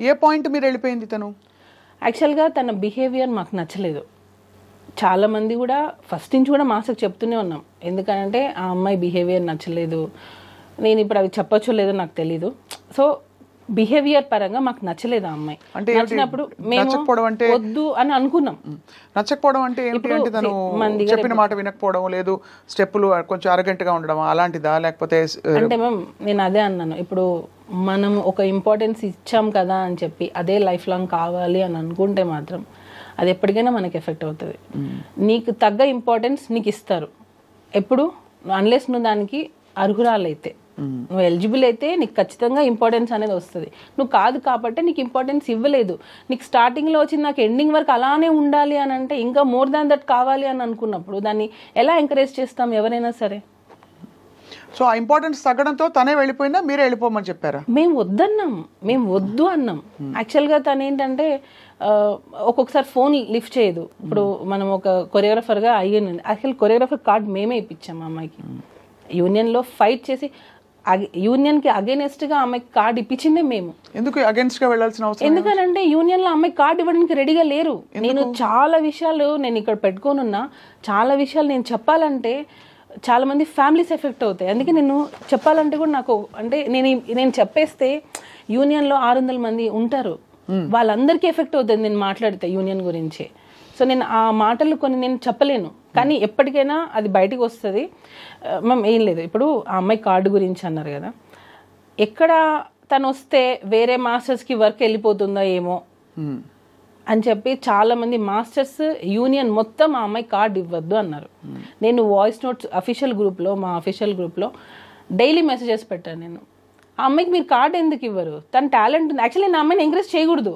ఏ point మీరు వెళ్ళిపోయింది తను? యాక్చువల్గా తన బిహేవియర్ మాకు నచ్చలేదు. చాలామంది కూడా ఫస్ట్ నుంచి కూడా మాస్టర్కి చెప్తూనే ఉన్నాం, ఎందుకంటే ఆ అమ్మాయి బిహేవియర్ నచ్చలేదు. నేను ఇప్పుడు అవి చెప్పొచ్చో లేదో నాకు తెలీదు. సో బిహేవియర్ పరంగా మాకు నచ్చలేదు ఆ అమ్మాయి. అంటే నచ్చినప్పుడు మేము వద్దు అని అనుకున్నాం. నచ్చకపోవడం అంటే ఏంటి? అంటే తను చెప్పిన మాట వినకపోవడం, లేదు స్టెప్పులు కొంచెం అరగంట్ గా ఉండడం అలాంటిదా, లేకపోతే? అంటే మ్యామ్ నేను అదే అన్నాను, ఇప్పుడు మనం ఒక ఇంపార్టెన్స్ ఇచ్చాం కదా అని చెప్పి అదే లైఫ్ లాంగ్ కావాలి అని అనుకుంటే మాత్రం అది ఎప్పటికైనా మనకి ఎఫెక్ట్ అవుతుంది. నీకు తగ్గ ఇంపార్టెన్స్ నీకు ఇస్తారు ఎప్పుడు, అన్లెస్ నువ్వు దానికి అర్హురాలైతే, నువ్వు ఎలిజిబుల్ అయితే నీకు ఖచ్చితంగా ఇంపార్టెన్స్ అనేది వస్తుంది. నువ్వు కాదు కాబట్టి నీకు ఇంపార్టెన్స్ ఇవ్వలేదు. నీకు స్టార్టింగ్లో వచ్చింది నాకు ఎండింగ్ వరకు అలానే ఉండాలి అని అంటే ఇంకా మోర్ దాన్ దట్ కావాలి అని అనుకున్నప్పుడు దాన్ని ఎలా ఎంకరేజ్ చేస్తాం ఎవరైనా సరే? సో ఆ ఇంపార్టెన్స్ తగ్గడంతో తనే వెళ్ళిపోయిందా, మీరే వెళ్ళిపోమని చెప్పారా? మేము వద్దన్నాం, మేము వద్దు అన్నాం. యాక్చువల్గా తను ఏంటంటే ఒక్కొక్కసారి ఫోన్ లిఫ్ట్ చేయదు. ఇప్పుడు మనం ఒక కొరియోగ్రాఫర్గా అయ్యింది, యాక్చువల్ కొరియోగ్రాఫర్ కార్డ్ మేమే ఇప్పించాం ఆ అమ్మాయికి. యూనియన్లో ఫైట్ చేసి యూనియన్కి అగేనెస్ట్గా అమ్మాయికి కార్డు ఇప్పించిందే మేము. ఎందుకు అగేన్స్ట్ గా వెళ్ళాల్సిన అవసరం? ఎందుకనంటే యూనియన్లో అమ్మాయి కార్డు ఇవ్వడానికి రెడీగా లేరు. నేను చాలా విషయాలు నేను ఇక్కడ పెట్టుకోనున్నా, చాలా విషయాలు నేను చెప్పాలంటే చాలా మంది ఫ్యామిలీస్ ఎఫెక్ట్ అవుతాయి. అందుకే నేను చెప్పాలంటే కూడా నాకు అంటే నేను చెప్పేస్తే యూనియన్లో 600 మంది ఉంటారు, వాళ్ళందరికీ ఎఫెక్ట్ అవుతుంది నేను మాట్లాడితే యూనియన్ గురించి. సో నేను ఆ మాటలు కొన్ని నేను చెప్పలేను, కానీ ఎప్పటికైనా అది బయటకు వస్తుంది. మేము ఏం లేదు, ఇప్పుడు ఆ అమ్మాయి కార్డు గురించి అన్నారు కదా, ఎక్కడ తను వస్తే వేరే మాస్టర్స్కి వర్క్ వెళ్ళిపోతుందో ఏమో అని చెప్పి చాలామంది మాస్టర్స్ యూనియన్ మొత్తం ఆ అమ్మాయి కార్డు ఇవ్వద్దు అన్నారు. నేను వాయిస్ నోట్స్ అఫీషియల్ గ్రూప్లో, మా అఫీషియల్ గ్రూప్లో డైలీ మెసేజెస్ పెట్టాను. నేను ఆ అమ్మాయికి మీరు కార్డు ఎందుకు ఇవ్వరు, తన టాలెంట్ ఉంది. యాక్చువల్లీ నేను అమ్మాయిని ఎంకరేజ్ చేయకూడదు.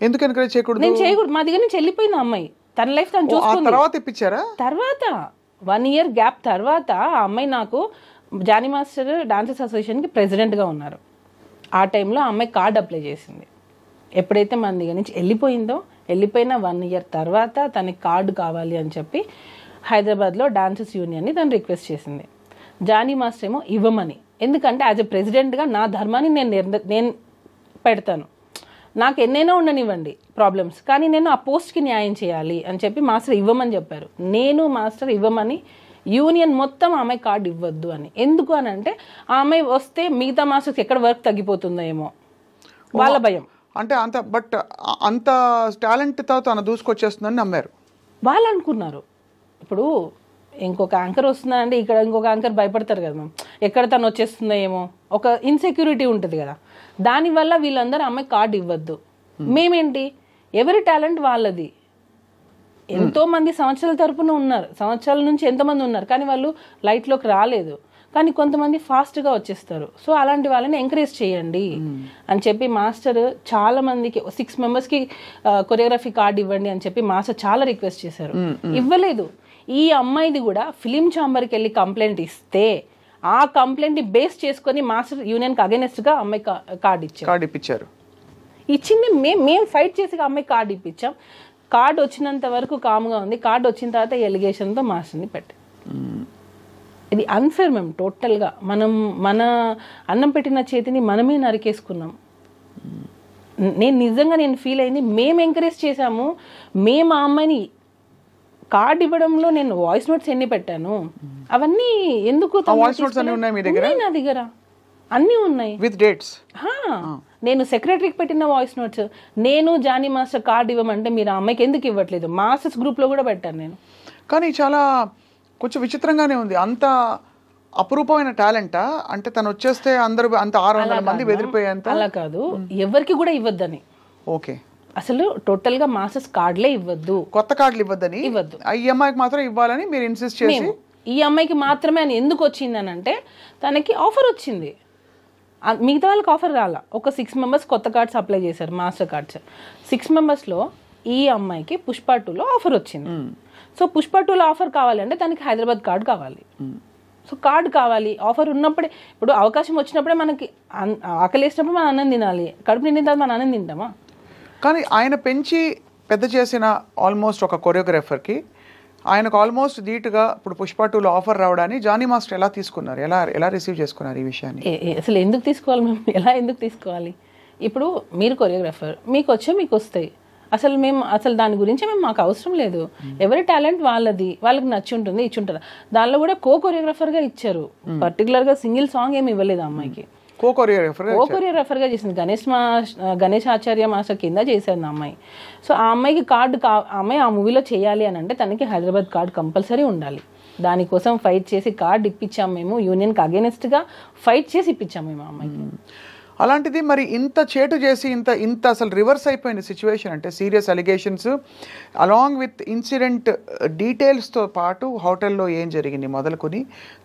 ఎందుకు ఎంకరేజ్ చేయకూడదు? నేను చేయకూడదు, మా దగ్గర నుంచి వెళ్ళిపోయింది ఆ అమ్మాయి, తన లైఫ్ తను చూసుకుంది. తర్వాత ఇప్పించారా? తర్వాత 1 year గ్యాప్ తర్వాత ఆ అమ్మాయి నాకు జానీ మాస్టర్ డాన్సర్స్ అసోసియేషన్కి ప్రెసిడెంట్గా ఉన్నారు. ఆ టైంలో ఆ అమ్మాయి కార్డు అప్లై చేసింది. ఎప్పుడైతే మన దగ్గర నుంచి వెళ్ళిపోయిన 1 year తర్వాత తనకి కార్డు కావాలి అని చెప్పి హైదరాబాద్లో డాన్సర్స్ యూనియన్ని తను రిక్వెస్ట్ చేసింది. జానీ మాస్టర్ ఏమో ఇవ్వమని, ఎందుకంటే యాజ్ ఎ ప్రెసిడెంట్గా నా ధర్మాన్ని నేను పెడతాను, నాకు ఎన్నైనా ఉండనివ్వండి ప్రాబ్లమ్స్, కానీ నేను ఆ పోస్ట్కి న్యాయం చేయాలి అని చెప్పి మాస్టర్ ఇవ్వమని చెప్పారు. నేను మాస్టర్ ఇవ్వమని, యూనియన్ మొత్తం ఆమె కార్డు ఇవ్వద్దు అని. ఎందుకు అని అంటే ఆ అమ్మాయి వస్తే మిగతా మాస్టర్స్ ఎక్కడ వర్క్ తగ్గిపోతుందో ఏమో వాళ్ళ భయం. అంటే అంత టాలెంట్తో తను దూసుకొచ్చేస్తుందని నమ్మారు వాళ్ళు అనుకున్నారు. ఇప్పుడు ఇంకొక యాంకర్ వస్తుందంటే ఇక్కడ ఇంకొక యాంకర్ భయపడతారు కదా మ్యామ్, ఎక్కడ తను వచ్చేస్తుందో ఏమో ఒక ఇన్సెక్యూరిటీ ఉంటుంది కదా, దానివల్ల వీళ్ళందరూ అమ్మాయి కార్డు ఇవ్వద్దు. మేమేంటి, ఎవరి టాలెంట్ వాళ్ళది. ఎంతో మంది సంవత్సరాల తరపున ఉన్నారు, సంవత్సరాల నుంచి ఎంతమంది ఉన్నారు, కానీ వాళ్ళు లైట్లోకి రాలేదు. కానీ కొంతమంది ఫాస్ట్గా వచ్చేస్తారు. సో అలాంటి వాళ్ళని ఎంకరేజ్ చేయండి అని చెప్పి మాస్టర్ చాలా మందికి 6 members కొరియోగ్రఫీ కార్డు ఇవ్వండి అని చెప్పి మాస్టర్ చాలా రిక్వెస్ట్ చేశారు, ఇవ్వలేదు. ఈ అమ్మాయిది కూడా ఫిలిం ఛాంబర్కి వెళ్ళి కంప్లైంట్ ఇస్తే ఆ కంప్లైంట్ బేస్ చేసుకొని మాస్టర్ యూనియన్కి అగెనెస్ట్గా అమ్మాయి కార్డు ఇప్పించారు. ఇచ్చింది మేము ఫైట్ చేసి అమ్మాయి కార్డు ఇప్పించాం. కార్డు వచ్చినంత వరకు కామ్గా ఉంది. కార్డు వచ్చిన తర్వాత ఎలిగేషన్తో మాస్టర్ని పెట్టాం. ఇది అన్ఫేర్ మేము టోటల్గా. మన అన్నం పెట్టిన చేతిని మనమే నరికేసుకున్నాం. నేను ఫీల్ అయింది, మేము ఎంకరేజ్ చేశాము. మేము ఆ అమ్మాయిని కార్డు ఇవ్వడంలో నేను వాయిస్ నోట్స్ ఎన్ని పెట్టాను అవన్నీ ఎందుకు, నా దగ్గర అన్నీ ఉన్నాయి విత్ డేట్స్. నేను సెక్రటరీకి పెట్టిన వాయిస్ నోట్స్, నేను జానీ మాస్టర్ కార్డు ఇవ్వమంటే మీరు ఆ అమ్మాయికి ఎందుకు ఇవ్వట్లేదు, మాస్టర్స్ గ్రూప్లో కూడా పెట్టాను నేను. కానీ చాలా కొంచెం విచిత్రంగానే ఉంది. అంత అపురూపమైన టాలెంటా? అంటే తను వచ్చేస్తే అందరూ అంత 600 మంది బెదిరిపోయేంత? అలా కాదు, ఎవరికి కూడా ఇవ్వద్దని. ఓకే, అసలు టోటల్ గా మాస్టర్స్ కార్డులే ఇవ్వద్దు, కొత్త కార్డులు ఇవ్వద్దని. ఈ అమ్మాయికి మాత్రం ఇవ్వాలని మీరు ఇన్సిస్ట్ చేసి, ఈ అమ్మాయికి మాత్రమే అని ఎందుకు వచ్చింది అని అంటే తనకి ఆఫర్ వచ్చింది, మిగతా వాళ్ళకి ఆఫర్ రాలా. ఒక 6 members కొత్త కార్డ్స్ అప్లై చేశారు, మాస్టర్ కార్డ్స్. 6 membersలో ఈ అమ్మాయికి పుష్ప 2లో ఆఫర్ వచ్చింది. సో పుష్ప 2లో ఆఫర్ కావాలంటే తనకి హైదరాబాద్ కార్డు కావాలి. సో కార్డు కావాలి, ఆఫర్ ఉన్నప్పుడే. ఇప్పుడు అవకాశం వచ్చినప్పుడే మనకి ఆకలేసినప్పుడు మనం అన్నం తినాలి, కడుపు నిండిన తర్వాత మనం అన్నం తింటామా? కానీ ఆయన పెంచి పెద్ద చేసిన ఆల్మోస్ట్ ఒక కొరియోగ్రాఫర్కి ఆయనకు ఆల్మోస్ట్ ధీటుగా ఇప్పుడు పుష్ప 2లో ఆఫర్ రావడాన్ని జానీ మాస్టర్ ఎలా తీసుకున్నారు, ఎలా రిసీవ్ చేసుకున్నారు ఈ విషయాన్ని? అసలు ఎందుకు తీసుకోవాలి మేము, ఎలా ఎందుకు తీసుకోవాలి? ఇప్పుడు మీరు కొరియోగ్రాఫర్, మీకు వస్తాయి, అసలు దాని గురించి మాకు అవసరం లేదు. ఎవరి టాలెంట్ వాళ్ళది, వాళ్ళకి నచ్చి ఉంటుంది, ఇచ్చి ఉంటారు. దానిలో కూడా కొరియోగ్రాఫర్గా ఇచ్చారు, పర్టికులర్గా సింగిల్ సాంగ్ ఏమి ఇవ్వలేదు ఆ అమ్మాయికి. కొరియోగ్రాఫర్గా చేసింది గణేష్ ఆచార్య మాస్టర్ కింద చేసేది ఆ అమ్మాయి. సో ఆ అమ్మాయికి అమ్మాయి ఆ మూవీలో చేయాలి అని అంటే తనకి హైదరాబాద్ కార్డ్ కంపల్సరీ ఉండాలి. దానికోసం ఫైట్ చేసి కార్డ్ ఇప్పించాము మేము, యూనియన్కి అగేనెస్ట్గా ఫైట్ చేసి ఇప్పించాము మేము ఆ అమ్మాయికి. అలాంటిది మరి ఇంత చేటు చేసి ఇంత అసలు రివర్స్ అయిపోయిన సిచ్యువేషన్ అంటే serious allegations along with incident డీటెయిల్స్తో పాటు హోటల్లో ఏం జరిగింది మొదలుకొని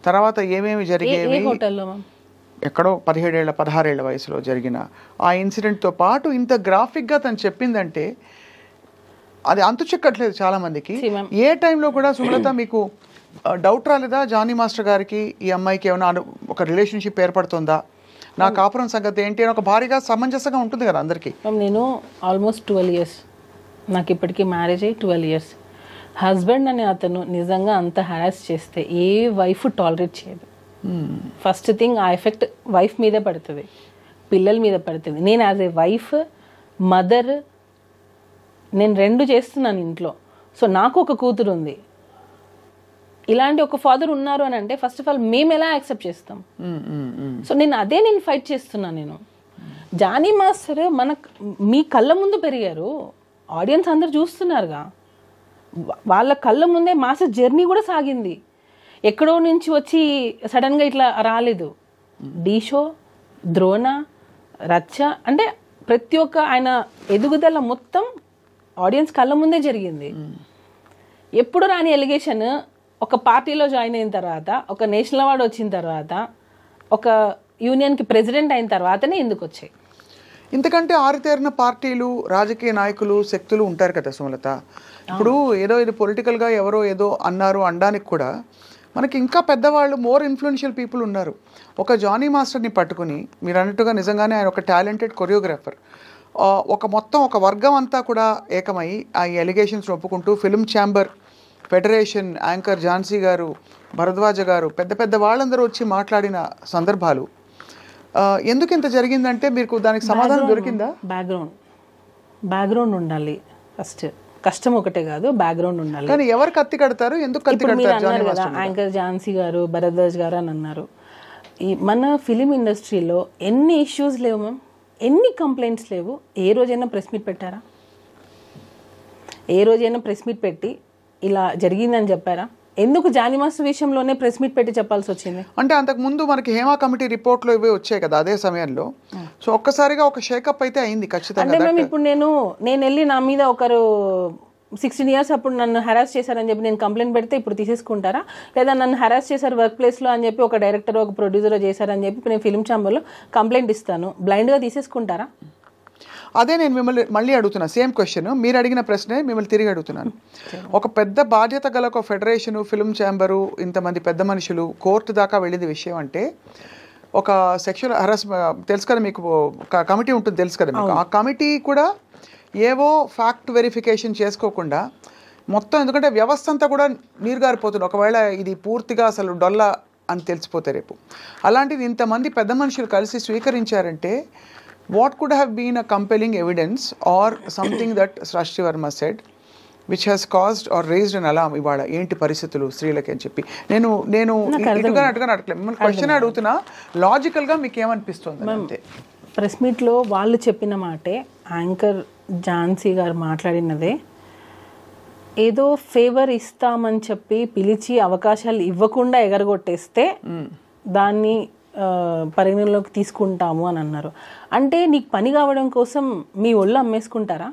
తర్వాత ఏమేమి జరిగేవి, హోటల్లో ఎక్కడో 16 ఏళ్ల వయసులో జరిగిన ఆ ఇన్సిడెంట్తో పాటు ఇంత గ్రాఫిక్గా తను చెప్పిందంటే అది అంతు చిక్కట్లేదు చాలామందికి. ఏ టైంలో కూడా సుమలత మీకు డౌట్ రాలేదా జానీ మాస్టర్ గారికి ఈ అమ్మాయికి ఏమైనా ఒక రిలేషన్షిప్ ఏర్పడుతుందా, నా కాపురం సంగతి ఏంటి అని ఒక భారీగా సమంజసంగా ఉంటుంది కదా అందరికీ? నేను ఆల్మోస్ట్ 12 years, నాకు ఇప్పటికీ మ్యారేజ్ అయ్యి 12 years. హస్బెండ్ అనే అతను నిజంగా అంత హరాస్ చేస్తే ఏ వైఫ్ టాలరేట్ చేయదు. ఫస్ట్ థింగ్ ఆ ఎఫెక్ట్ వైఫ్ మీదే పడుతుంది, పిల్లల మీద పడుతుంది. నేను యాజ్ ఏ వైఫ్, మదర్, నేను 2 చేస్తున్నాను ఇంట్లో. సో నాకు ఒక కూతురు ఉంది, ఇలాంటి ఒక ఫాదర్ ఉన్నారు అని అంటే ఫస్ట్ ఆఫ్ ఆల్ మేము ఎలా యాక్సెప్ట్ చేస్తాం? సో నేను ఫైట్ చేస్తున్నాను. నేను జానీ మాస్టర్ మీ కళ్ళ ముందు పెరిగారు, ఆడియన్స్ అందరు చూస్తున్నారుగా, వాళ్ళ కళ్ళ ముందే మాస్టర్ జర్నీ కూడా సాగింది. ఎక్కడో నుంచి వచ్చి సడన్గా ఇట్లా రాలేదు. డీ షో, ద్రోణ, రచ్చ అంటే ప్రతి ఒక్క ఆయన ఎదుగుదల మొత్తం ఆడియన్స్ కళ్ళ ముందే జరిగింది. ఎప్పుడు రాని ఎలిగేషన్ ఒక పార్టీలో జాయిన్ అయిన తర్వాత, ఒక నేషనల్ అవార్డు వచ్చిన తర్వాత, ఒక యూనియన్కి ప్రెసిడెంట్ అయిన తర్వాతనే ఎందుకు వచ్చాయి? ఇంతకంటే ఆరితేరిన పార్టీలు, రాజకీయ నాయకులు, శక్తులు ఉంటారు కదా సుమలత. ఇప్పుడు ఇది పొలిటికల్గా ఎవరో ఏదో అన్నారు అనడానికి కూడా మనకి ఇంకా పెద్దవాళ్ళు, మోర్ ఇన్ఫ్లుయెన్షియల్ పీపుల్ ఉన్నారు. ఒక జానీ మాస్టర్ని పట్టుకుని మీరు అన్నట్టుగా నిజంగానే ఆయన ఒక టాలెంటెడ్ కొరియోగ్రాఫర్, ఒక వర్గం అంతా కూడా ఏకమై ఆ ఎలిగేషన్స్ ఒప్పుకుంటూ film chamber, federation, anchor Jhansi garu, Bharadwaj గారు, పెద్ద వాళ్ళందరూ వచ్చి మాట్లాడిన సందర్భాలు. ఎందుకు ఇంత జరిగిందంటే మీకు దానికి సమాధానం దొరికిందా? బ్యాక్గ్రౌండ్ ఉండాలి ఫస్ట్. కష్టం ఒకటే కాదు, బ్యాక్గ్రౌండ్ ఉండాలి. కానీ ఎవరు కత్తి కడతారు, ఎందుకు కత్తి కడతారు? యాంకర్ ఝాన్సీ గారు, భరద్వాజ్ గారు అని అన్నారు. మన ఫిలిం ఇండస్ట్రీలో ఎన్ని ఇష్యూస్ లేవు మ్యామ్, ఎన్ని కంప్లైంట్స్ లేవు. ఏ రోజైనా ప్రెస్ మీట్ పెట్టారా? ఏ రోజైనా ప్రెస్ మీట్ పెట్టి ఇలా జరిగిందని చెప్పారా? ఎందుకు జానీ మాస్టర్ విషయంలోనే ప్రెస్ మీట్ పెట్టి చెప్పాల్సి వచ్చింది? అంటే అంతకు ముందు మనకి హేమా కమిటీ రిపోర్ట్లో ఇవి వచ్చాయి కదా అదే సమయంలో. సో ఒక్కసారిగా ఒక షేకప్ అయితే అయింది ఖచ్చితంగా. అంటే మేము ఇప్పుడు నేను వెళ్ళి నా మీద ఒకరు 16 years అప్పుడు నన్ను హెరాస్ చేశారని చెప్పి నేను కంప్లైంట్ పెడితే ఇప్పుడు తీసేసుకుంటారా? లేదా నన్ను హెరాస్ చేశారు వర్క్ ప్లేస్లో అని చెప్పి ఒక డైరెక్టర్, ఒక ప్రొడ్యూసర్ చేశారని చెప్పి నేను ఫిల్మ్ ఛాంబర్లో కంప్లైంట్ ఇస్తాను, బ్లైండ్గా తీసేసుకుంటారా? అదే నేను మిమ్మల్ని మళ్ళీ అడుగుతున్నా, సేమ్ క్వశ్చన్ మీరు అడిగిన ప్రశ్నే మిమ్మల్ని తిరిగి అడుగుతున్నాను. ఒక పెద్ద బాధ్యత గల ఒక ఫెడరేషను, ఫిల్మ్ ఛాంబరు, ఇంతమంది పెద్ద మనుషులు కోర్టు దాకా వెళ్ళేది విషయం అంటే ఒక సెక్షువల్ హరాస్మెంట్ తెలుసు కదా మీకు, కమిటీ ఉంటుంది తెలుసు కదా మీకు. ఆ కమిటీ కూడా ఏవో ఫ్యాక్ట్ వెరిఫికేషన్ చేసుకోకుండా మొత్తం, ఎందుకంటే వ్యవస్థ అంతా కూడా నీరుగారిపోతుంది ఒకవేళ ఇది పూర్తిగా అసలు డొల్ల అని తెలిసిపోతే రేపు. అలాంటిది ఇంతమంది పెద్ద మనుషులు కలిసి స్వీకరించారంటే what could have been a compelling evidence or something that Srishti Verma said which has caused or raised an alarm ఇవాళ ఏంటి పరిస్థితులు స్త్రీలకి అని చెప్పి. నేను ఇటుగా అడగలేదు, మిమ్మల్ని క్వశ్చన్ అడుగుతున్నా, లాజికల్గా మీకు ఏమనిపిస్తుంది అంతే. ప్రెస్ మీట్లో వాళ్ళు చెప్పిన మాటే, యాంకర్ ఝాన్సీ గారు మాట్లాడినదే, ఏదో ఫేవర్ ఇస్తామని చెప్పి పిలిచి అవకాశాలు ఇవ్వకుండా ఎగరగొట్టేస్తే దాన్ని పరిగణలోకి తీసుకుంటాము అని అన్నారు. అంటే నీకు పని కావడం కోసం మీ ఒళ్ళు అమ్మేసుకుంటారా?